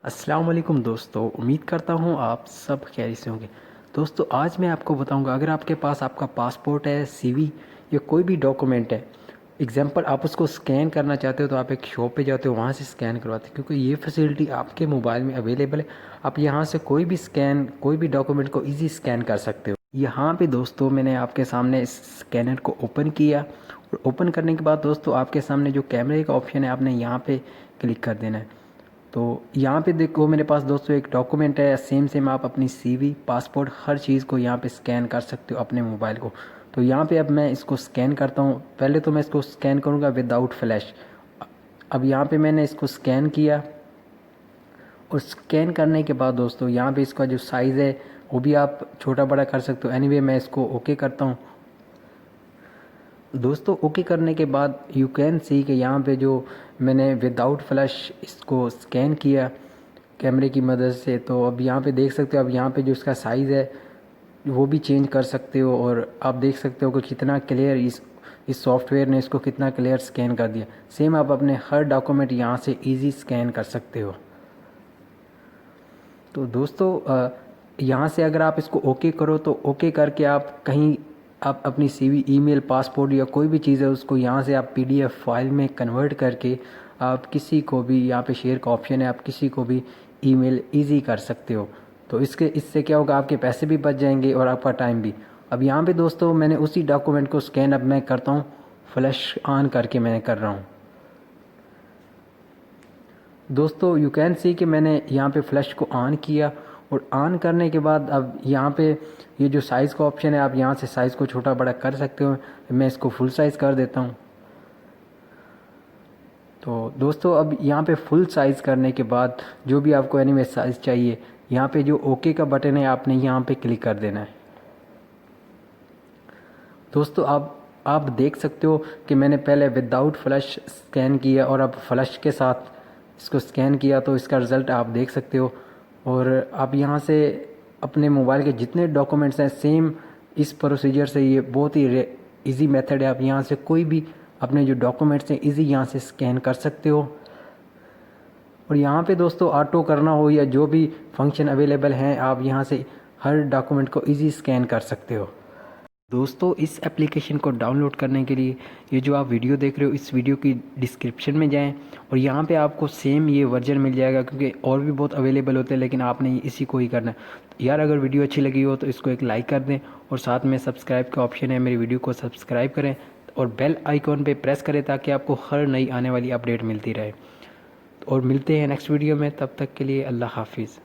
अस्सलाम वालेकुम दोस्तों, उम्मीद करता हूँ आप सब खैरियत से होंगे। दोस्तों आज मैं आपको बताऊँगा, अगर आपके पास आपका पासपोर्ट है, सीवी या कोई भी डॉक्यूमेंट है, एग्जांपल आप उसको स्कैन करना चाहते हो तो आप एक शॉप पे जाते हो, वहाँ से स्कैन करवाते हो क्योंकि ये फैसिलिटी आपके मोबाइल में अवेलेबल है। आप यहाँ से कोई भी डॉक्यूमेंट को ईज़ी स्कैन कर सकते हो। यहाँ पे दोस्तों मैंने आपके सामने इस स्कैनर को ओपन किया और ओपन करने के बाद दोस्तों आपके सामने जो कैमरे का ऑप्शन है, आपने यहाँ पे क्लिक कर देना है। तो यहाँ पे देखो मेरे पास दोस्तों एक डॉक्यूमेंट है, सेम सेम आप अपनी सीवी, पासपोर्ट, हर चीज़ को यहाँ पे स्कैन कर सकते हो अपने मोबाइल को। तो यहाँ पे अब मैं इसको स्कैन करता हूँ। पहले तो मैं इसको स्कैन करूँगा विदाउट फ्लैश। अब यहाँ पे मैंने इसको स्कैन किया और स्कैन करने के बाद दोस्तों यहाँ पे इसका जो साइज़ है वो भी आप छोटा बड़ा कर सकते हो। एनीवे मैं इसको ओके करता हूँ। दोस्तों ओके करने के बाद यू कैन सी कि यहाँ पे जो मैंने विदाउट फ्लैश इसको स्कैन किया कैमरे की मदद से, तो अब यहाँ पे देख सकते हो। अब यहाँ पे जो इसका साइज़ है वो भी चेंज कर सकते हो और आप देख सकते हो कि कितना क्लियर इस सॉफ्टवेयर ने इसको कितना क्लियर स्कैन कर दिया। सेम आप अपने हर डॉक्यूमेंट यहाँ से इजी स्कैन कर सकते हो। तो दोस्तों यहाँ से अगर आप इसको ओके करो तो ओके करके आप अपनी सीवी, ईमेल, पासपोर्ट या कोई भी चीज़ है उसको यहाँ से आप पीडीएफ फाइल में कन्वर्ट करके आप किसी को भी, यहाँ पे शेयर का ऑप्शन है, आप किसी को भी ईमेल इजी कर सकते हो। तो इससे क्या होगा, आपके पैसे भी बच जाएंगे और आपका टाइम भी। अब यहाँ पे दोस्तों मैंने उसी डॉक्यूमेंट को स्कैन अब मैं करता हूँ, फ्लैश ऑन करके मैं कर रहा हूँ। दोस्तों यू कैन सी कि मैंने यहाँ पे फ्लैश को ऑन किया और ऑन करने के बाद अब यहाँ पे ये जो साइज़ का ऑप्शन है, आप यहाँ से साइज़ को छोटा बड़ा कर सकते हो। मैं इसको फुल साइज़ कर देता हूँ। तो दोस्तों अब यहाँ पे फुल साइज़ करने के बाद जो भी आपको एनीवे साइज़ चाहिए, यहाँ पे जो ओके का बटन है आपने यहाँ पे क्लिक कर देना है। दोस्तों आप देख सकते हो कि मैंने पहले विदाउट फ्लैश स्कैन किया और अब फ्लैश के साथ इसको स्कैन किया, तो इसका रिज़ल्ट आप देख सकते हो। और आप यहाँ से अपने मोबाइल के जितने डॉक्यूमेंट्स हैं, सेम इस प्रोसीजर से, ये बहुत ही इजी मेथड है। आप यहाँ से कोई भी अपने जो डॉक्यूमेंट्स हैं इजी यहाँ से स्कैन कर सकते हो। और यहाँ पे दोस्तों ऑटो करना हो या जो भी फंक्शन अवेलेबल हैं, आप यहाँ से हर डॉक्यूमेंट को ईजी स्कैन कर सकते हो। दोस्तों इस एप्लीकेशन को डाउनलोड करने के लिए ये जो आप वीडियो देख रहे हो, इस वीडियो की डिस्क्रिप्शन में जाएं और यहाँ पे आपको सेम ये वर्जन मिल जाएगा, क्योंकि और भी बहुत अवेलेबल होते हैं लेकिन आपने इसी को ही करना है। यार अगर वीडियो अच्छी लगी हो तो इसको एक लाइक कर दें और साथ में सब्सक्राइब का ऑप्शन है, मेरी वीडियो को सब्सक्राइब करें और बेल आइकॉन पर प्रेस करें ताकि आपको हर नई आने वाली अपडेट मिलती रहे। और मिलते हैं नेक्स्ट वीडियो में, तब तक के लिए अल्लाह हाफिज़।